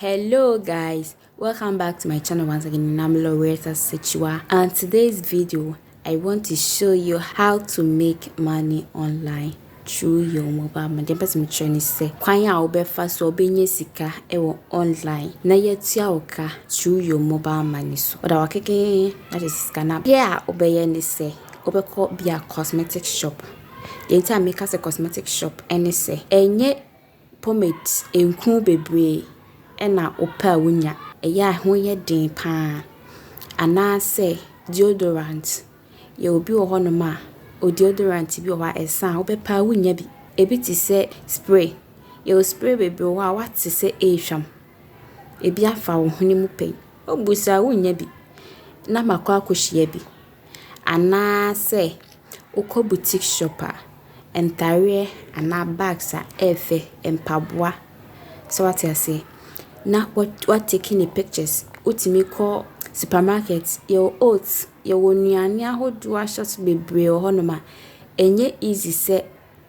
Hello guys, welcome back to my channel once again. I'm Loretta Sechua, and today's video I want to show you how to make money online through your mobile money. The person trying to say kwan ya obefa so obenye sika ewo online na yetua oka through your mobile money. So oda wakeke that is scanner. Yeah, obeye ni say obeko be a cosmetic shop. The entire make us a cosmetic shop and say enye pomade enku bebre ena opa wunya eya ho ye den pa ana se deodorant ye obi wo hono ma o deodorant bi wa esa obepa wunya bi ebi ti se spray ye o spray bebre wa what se ehwam ebi afa wo honi mu pe obusa wunya bi na makwa akohia bi ana se ukọ boutique shopper entare ana bags a efe empaboa so what I say na what taking the pictures utimi call supermarket your oats your nuane ahodo ahos bebre ohonoma enye easy se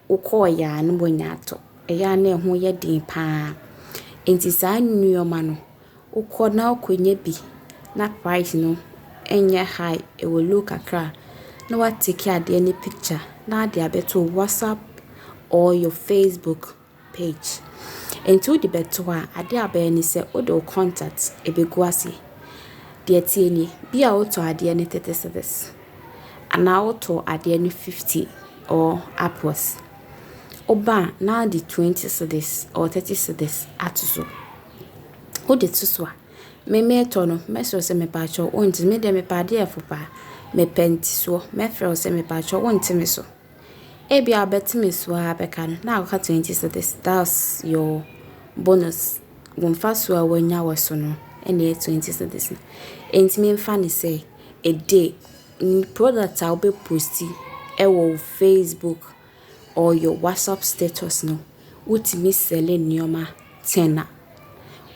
ukọ ya no bonya ato eya na ho ye din pa enti saa nnuoma no ukọ na ukonye bi na price no enye high e wo low kakra na what take ade any picture na ade abeto WhatsApp or your Facebook page. Into the better ade abani se odo contact ebeguase de tieni bia auto ade ne 30 cedis ana auto ade ne 50 or upwards oba na the 20 cedis or 30 cedis atuso ode tuso a me to no meso se me pa cho onti me de me pa de efopa me penti so me fro se me pa cho onti me so ebi abetime so abeka no na aka 20 cedis that's your bonus wonfa so a wanya waso no ene 20 cedis entime mfa ne say a day product a obe posti ewo Facebook or your WhatsApp status no utimi sell nioma 10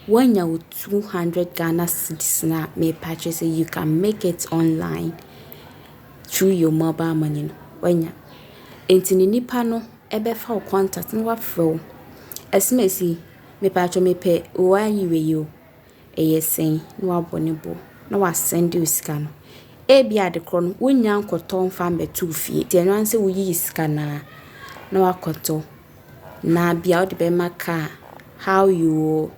wanya with 200 Ghana cedis na me purchase you can make it online through your mobile money no wanya entini nipa no ebefa o contact no wafro esimesi me pacho me pe wa yiwe yo eyesen no abonebo na wa send you sika no ebi adekro no wonya nkoto mfa mbetu fie ti eno anse wo yi sika na wakoto na bia o de be maka how you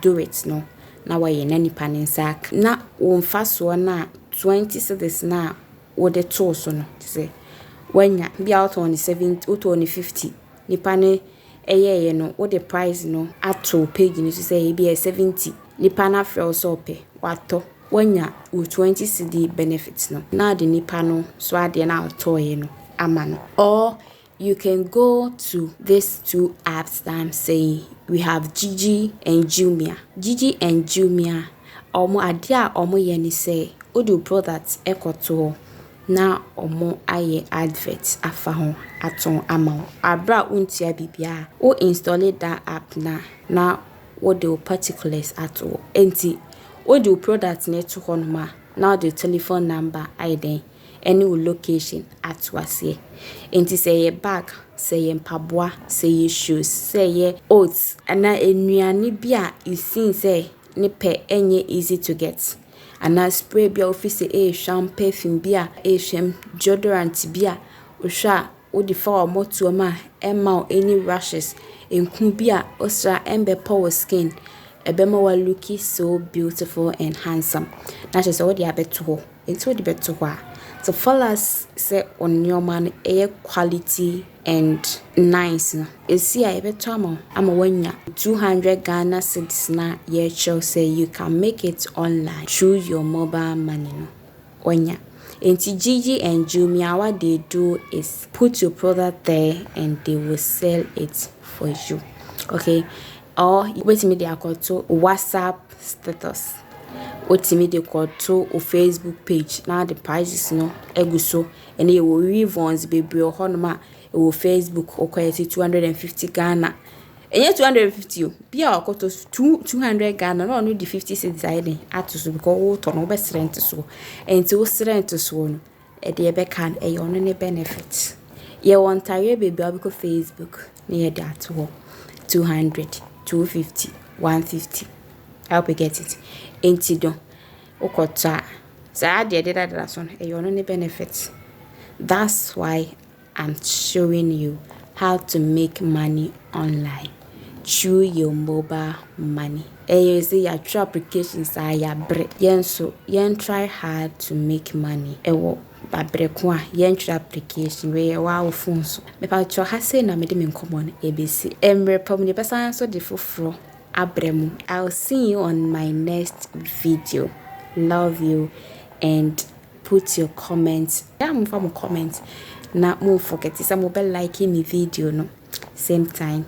do it no na wa ye na nipa nsak na wo mfa so na 20 cedis na wo de to so no say wanya be out on the 70 auto on the 50 nipa ne eye no what the price no ato page ni so say be 70 nipa na frɛ so pe wato wanya with 20 cedi benefits no na the nipa no so ade na auto ye no ama no or you can go to these two apps that I'm saying. We have Gigi and Jumia. Gigi and Jumia omo ade a omo ye ni say odu products ekoto na omo aye advert afa ho aton ama abra untia bibia o install that app na what the particulars ato enti o the product net to honma now the telephone number iden any location at wase enti say ye bag say ye mpaboa say ye shoes say ye oats ana enuane bia you see say ne pe enye easy to get ana spray bia office shampoo perfume bia shem deodorant bia ohwa wo di fa omoto ma emma any rashes enku bia osra embe power skin ebema wa looky so beautiful and handsome na just all the abeto ho into the beto ho so fellas say on your man air quality and nice no esi a ebeto ama wanya 200 Ghana cedis na ye show say you can make it online through your mobile money no wanya enti Gigi and Jumia what they do is put your product there and they will sell it for you, okay? Or wait me they are called to WhatsApp status otimi de to o Facebook page now the prices no eguso and you will refunds bebre honoma e wo Facebook o kwete 250 Ghana enye 250 o bia akoto 200 Ghana no no the 50 cedis iden atoso because wo to no be rent so enti wo rent so no e de be kan e yo no ne benefit ye won tire bebre abiko Facebook ne ye de ato 200 250 150 I hope you get it. Entido okota. Saa de deda so no e no benefit. That's why I'm showing you how to make money online through your mobile money. You see your true applications are your bread. Yen try hard to make money. Ewo babrekwa yen true application where wow phone so. Me pa cho ha say na me de me nkomo ebesi. Emre pom ni person so de foforo abremu. I'll see you on my next video. Love you and put your comments. Yeah, move from comments. Not move forget. Some will be liking the video no. Same time.